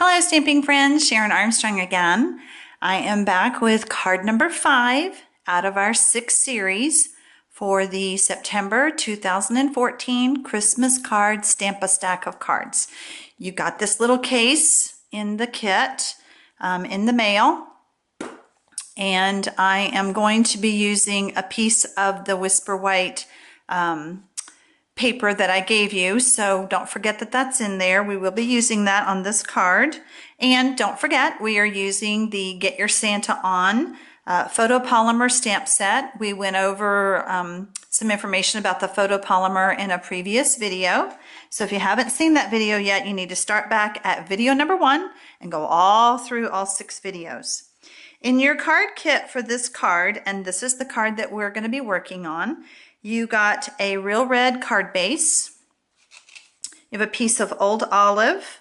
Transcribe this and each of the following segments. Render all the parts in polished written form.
Hello stamping friends, Sharon Armstrong again. I am back with card number 5 out of our 6 series for the September 2014 Christmas card Stamp a Stack of Cards. You got this little case in the kit, in the mail, and I am going to be using a piece of the Whisper White paper that I gave you, so don't forget that that's in there. We will be using that on this card. And don't forget, we are using the Get Your Santa On photopolymer stamp set. We went over some information about the photopolymer in a previous video. So if you haven't seen that video yet, you need to start back at video number 1 and go all through all 6 videos. In your card kit for this card, and this is the card that we're going to be working on, you got a real red card base. You have a piece of old olive,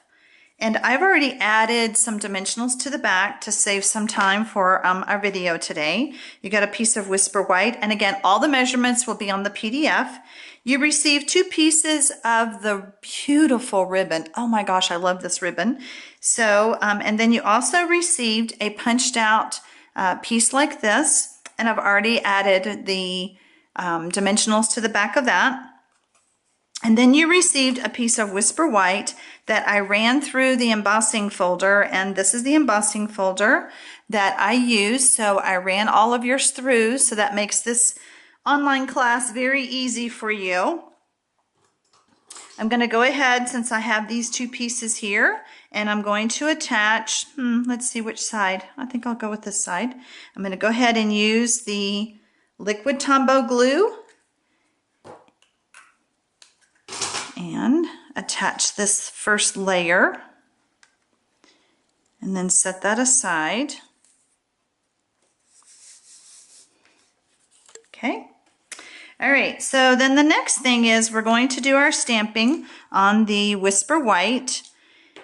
and I've already added some dimensionals to the back to save some time for our video today. You got a piece of Whisper White, and again, all the measurements will be on the PDF. You received 2 pieces of the beautiful ribbon. Oh my gosh, I love this ribbon. So, and then you also received a punched out piece like this, and I've already added the dimensionals to the back of that. And then you received a piece of Whisper White that I ran through the embossing folder, and this is the embossing folder that I use. So I ran all of yours through, so that makes this online class very easy for you. I'm going to go ahead, since I have these 2 pieces here, and I'm going to attach, let's see which side. I think I'll go with this side. I'm going to go ahead and use the liquid Tombow glue and attach this first layer and then set that aside. Okay. All right, so then the next thing is we're going to do our stamping on the Whisper White,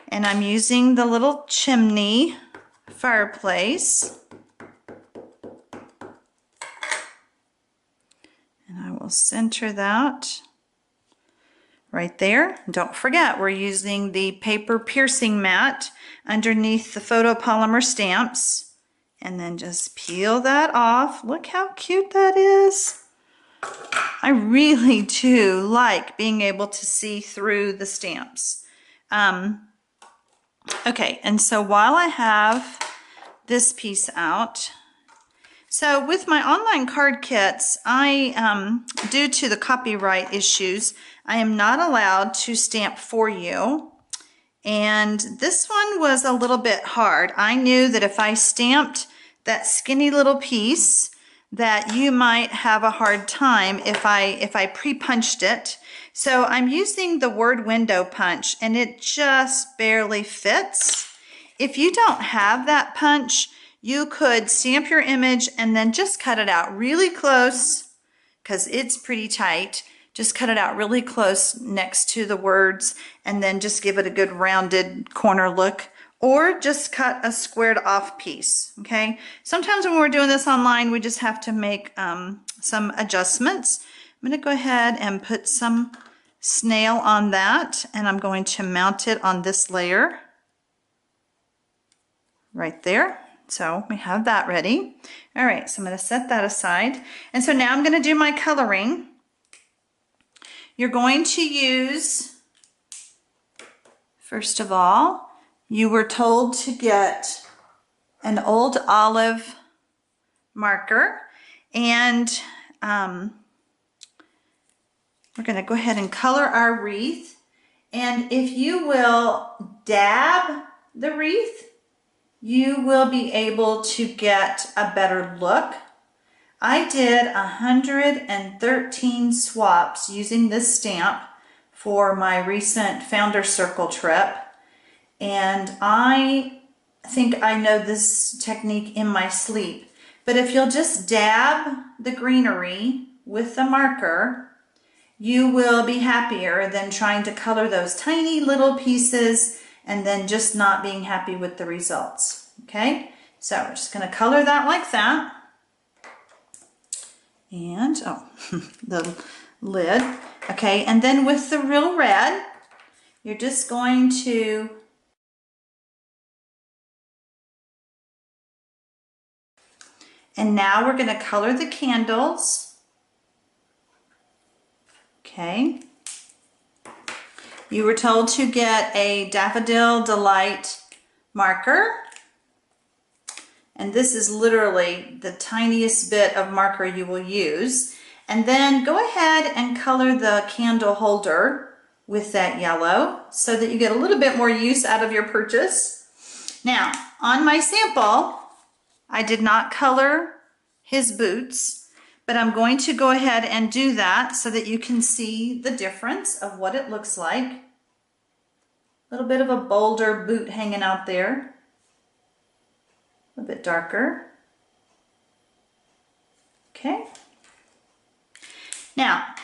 and I'm using the little chimney fireplace. And I will center that right there. Don't forget, we're using the paper piercing mat underneath the photopolymer stamps. And then just peel that off. Look how cute that is. I really do like being able to see through the stamps. Okay, and so while I have this piece out, so with my online card kits, due to the copyright issues, I am not allowed to stamp for you. And this one was a little bit hard. I knew that if I stamped that skinny little piece, that you might have a hard time if I pre-punched it. So I'm using the word window punch, and it just barely fits. If you don't have that punch, you could stamp your image and then just cut it out really close, because it's pretty tight. Just cut it out really close next to the words, and then just give it a good rounded corner look, or just cut a squared off piece, okay? Sometimes when we're doing this online, we just have to make some adjustments. I'm gonna go ahead and put some snail on that, and I'm going to mount it on this layer right there. So we have that ready. All right, so I'm going to set that aside. And so now I'm going to do my coloring. You're going to use, first of all, you were told to get an old olive marker, and we're going to go ahead and color our wreath. And if you will dab the wreath, you will be able to get a better look. I did 113 swaps using this stamp for my recent Founder Circle trip, and I think I know this technique in my sleep. But if you'll just dab the greenery with the marker, you will be happier than trying to color those tiny little pieces and then just not being happy with the results. Okay, so we're just going to color that like that. And, oh, the lid. Okay, and then with the real red, you're just going to And now we're going to color the candles. Okay. You were told to get a Daffodil Delight marker. And this is literally the tiniest bit of marker you will use. And then go ahead and color the candle holder with that yellow so that you get a little bit more use out of your purchase. Now, on my sample, I did not color his boots, but I'm going to go ahead and do that so that you can see the difference of what it looks like. A little bit of a bolder boot hanging out there. A little bit darker. Okay. Now,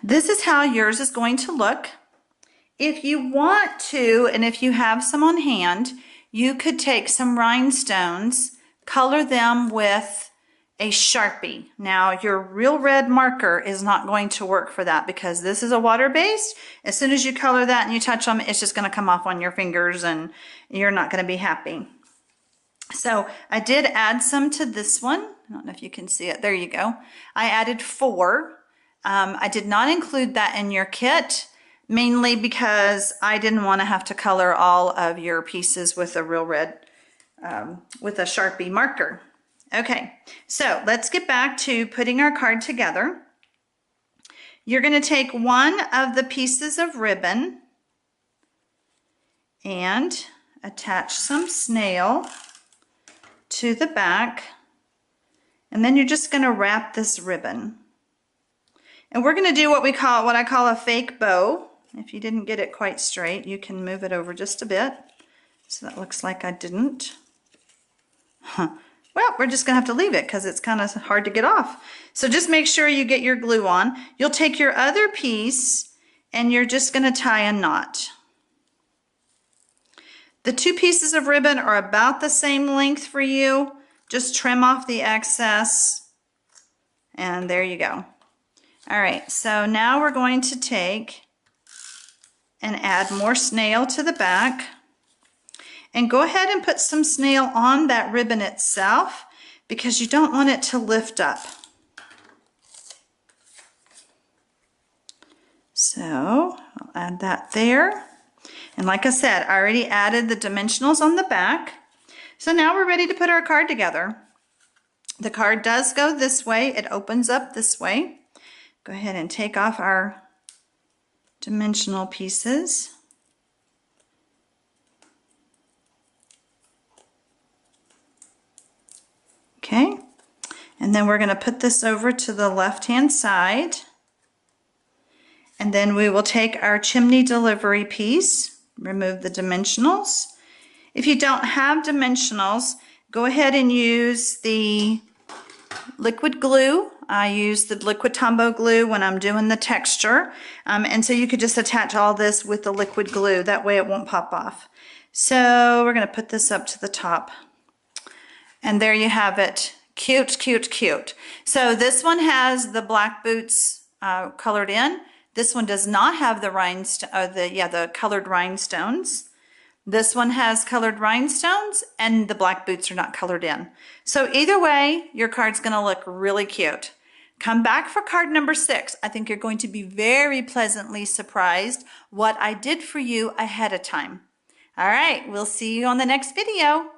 this is how yours is going to look. If you want to, and if you have some on hand, you could take some rhinestones, color them with a Sharpie. Now, your real red marker is not going to work for that because this is a water-based. As soon as you color that and you touch them, it's just going to come off on your fingers and you're not going to be happy. So I did add some to this one. I don't know if you can see it. There you go. I added 4. I did not include that in your kit, mainly because I didn't want to have to color all of your pieces with a real red, with a Sharpie marker. Okay, so let's get back to putting our card together. You're going to take one of the pieces of ribbon and attach some snail to the back, and then you're just going to wrap this ribbon. And we're going to do what I call a fake bow. If you didn't get it quite straight, you can move it over just a bit. So that looks like I didn't. Well, we're just going to have to leave it because it's kind of hard to get off. So just make sure you get your glue on. You'll take your other piece and you're just going to tie a knot. The 2 pieces of ribbon are about the same length for you. Just trim off the excess. And there you go. All right, so now we're going to take and add more snail to the back. And go ahead and put some snail on that ribbon itself because you don't want it to lift up. So I'll add that there. And like I said, I already added the dimensionals on the back. So now we're ready to put our card together. The card does go this way. It opens up this way. Go ahead and take off our dimensional pieces. Okay, and then we're going to put this over to the left-hand side. And then we will take our chimney delivery piece, remove the dimensionals. If you don't have dimensionals, go ahead and use the liquid glue. I use the liquid Tombow glue when I'm doing the texture. And so you could just attach all this with the liquid glue. That way it won't pop off. So we're going to put this up to the top. And there you have it. Cute, cute, cute. So this one has the black boots colored in. This one does not have the the colored rhinestones. This one has colored rhinestones and the black boots are not colored in. So either way, your card's going to look really cute. Come back for card number 6. I think you're going to be very pleasantly surprised what I did for you ahead of time. All right, we'll see you on the next video.